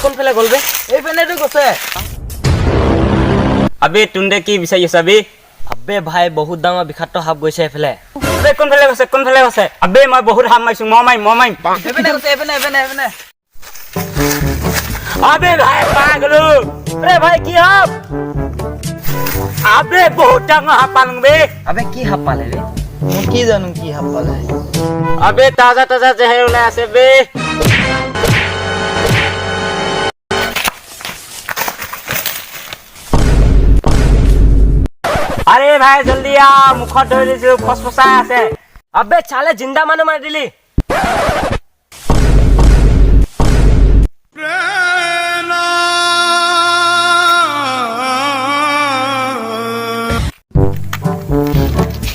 কোনফালে গ'ল বে এইফালেতো গৈছে আবে তুন্দে কি বিচাৰি আছ আবে আবে ভাই বহুত ডাঙৰ বিষাক্ত সাপ গৈছে এইফালে আবে কোনফালে গৈছে আবে মই বহুত হাম মাৰিছো মই মাৰিম এইফালে গৈছে এইফালে আবে ভাই পাগলো আৰে ভাই কি হাপ আবে বহুত ডাঙৰ হাপ পালং বে আবে কি সাপ পালে বে মই কি জানো কি সাপ পালে আবে তাজা জেহেৰ ওলাই আছে বে আৰে ভাই জলদি আ মুখত ধৰি দিছো ফসফসাই আছে আবে চালে জিন্দা মানুহ মাৰি দিলি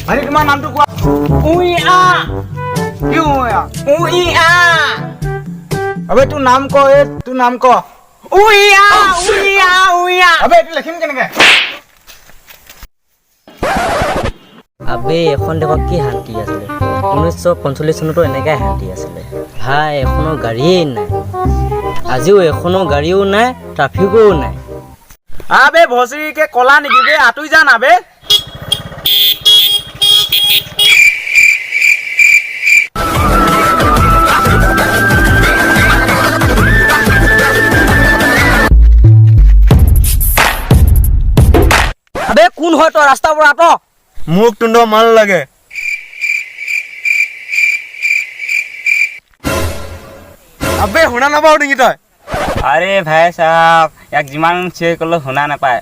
আৰে তোমাৰ নামটো কোৱা উই আ কি হয় উই আ আবে তোৰ নাম ক তোৰ নাম ক উই আ আবে এইটো লিখিম কেনেকে আবে এখন দেশত কি শান্তি আছিলে 1945 চনতো এনেকাই শান্তি আছিলে ভাই এখনো গাড়ীয়ে নাই আজিও এখনো গাড়ীও নাই ট্ৰাফিকো নাই আবে ভসৰিকে কলা নেকি বে আতুই যা না বে আবে কোন হয় তই ৰাস্তাৰ পৰা আঁতৰ মোক তুন্দ মাল লাগে আবে শুনা নাপাও নেকি তই আৰে ভাই সাহেব এক যিমান চিঞৰি ক'লেও শুনা নাপায়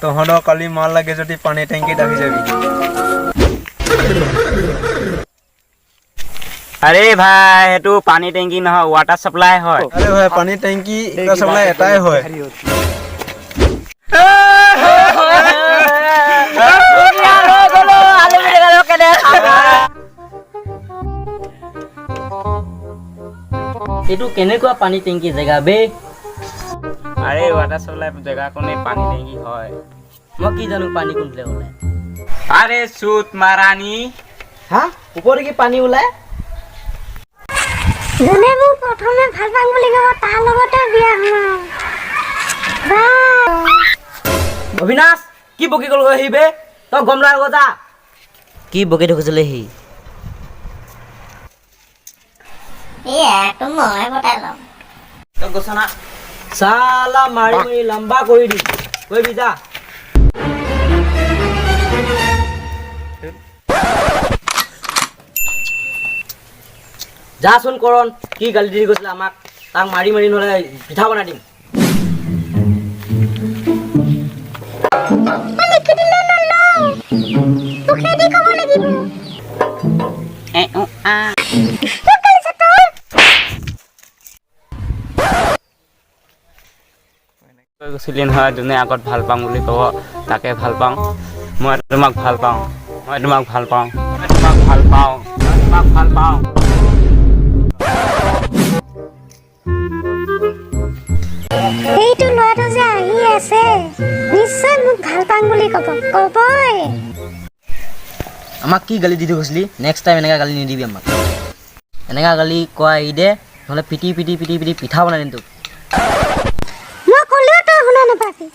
তহঁতৰ কালি মাল লাগে যদি পানী টেংকিত আহি যাবি আৰে ভাই সেইটো পানী টেংকি নহয় ৱাটাৰ সাপ্লাই হয় আৰে ভাই পানী টেংকি চাপ্লাই এটাই হয় এইটো কেনেকুৱা পানী টেংকি জেগা বে আৰে ৱাটাৰ সাপ্লাই জেগা কোনে পানী টেংকি হয় মই কি জানো পানী কোনফালে ওলাই আরে সুত মারানি হা ওপৰে কি পানী ওলাই যোনে মোক প্ৰথমে ভাল পাম বুলি ক'ব তাৰ লগতে বিয়া হ'ম অবিনাশ কি বকি গ'ল সি বে তই গম লাগ যা কি বকি থৈছিলে সি এয়াতো মই বটাই ল'ম তই গৈছ না চালা মাৰি লম্বা কৰি দি কৰিবি যা যাচোন কৰণ কি গালি দি গৈছিলে আমাক তাক মাৰি নহ'লে পিঠা বনাই দিম গৈছিলি নহয় যোনে আগত ভাল পাওঁ বুলি ক'ব তাকে ভাল পাওঁ মই তোমাক ভাল পাওঁ এইটো ল'ৰাটো যে আহি আছে নিশ্চয় মোক ভাল পাম বুলি ক'বই আমাক কি গালি দি গৈছিলি নেক্সট টাইম এনেকা গালি নিদিবি আমাক এনেকা গালি কোৱা এৰি দে নহ'লে পিটি পিঠা বনাই দিম তোক মই ক'লেও তই শুনা নাপাবি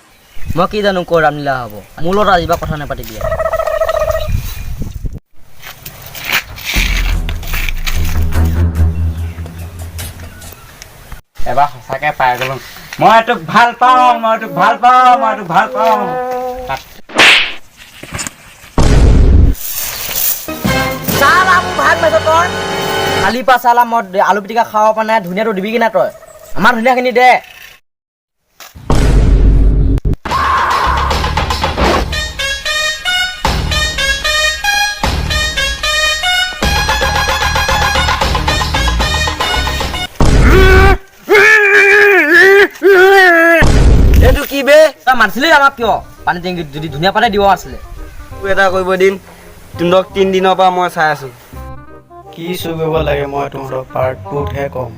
মই কি জানো কৰ ৰামলীলা হ'ব মোৰ লগত আজিবা কথা নাপাতিবি এবাৰ সঁচাকে পাই গ'লো মই তোক ভাল পাওঁ চালা মোক ভাত মাৰিছ তই কালিৰ পৰা চালা মই আলু পিটিকা খাব পৰা নাই ধুনীয়াটো দিবি কি না তই আমাৰ ধুনীয়াখিনি দে এইটো কি বে তই মাতিছিলি আমাক কিয় পানী টেংকিত যদি ধুনীয়া পানী দিব আছিলে এটা কৰিব দিম তুন্দক 3 দিনৰ পৰা মই চাই আছো কি চুই কৰিব লাগে মই তহঁতক পাৰ্ট 2হে ক'ম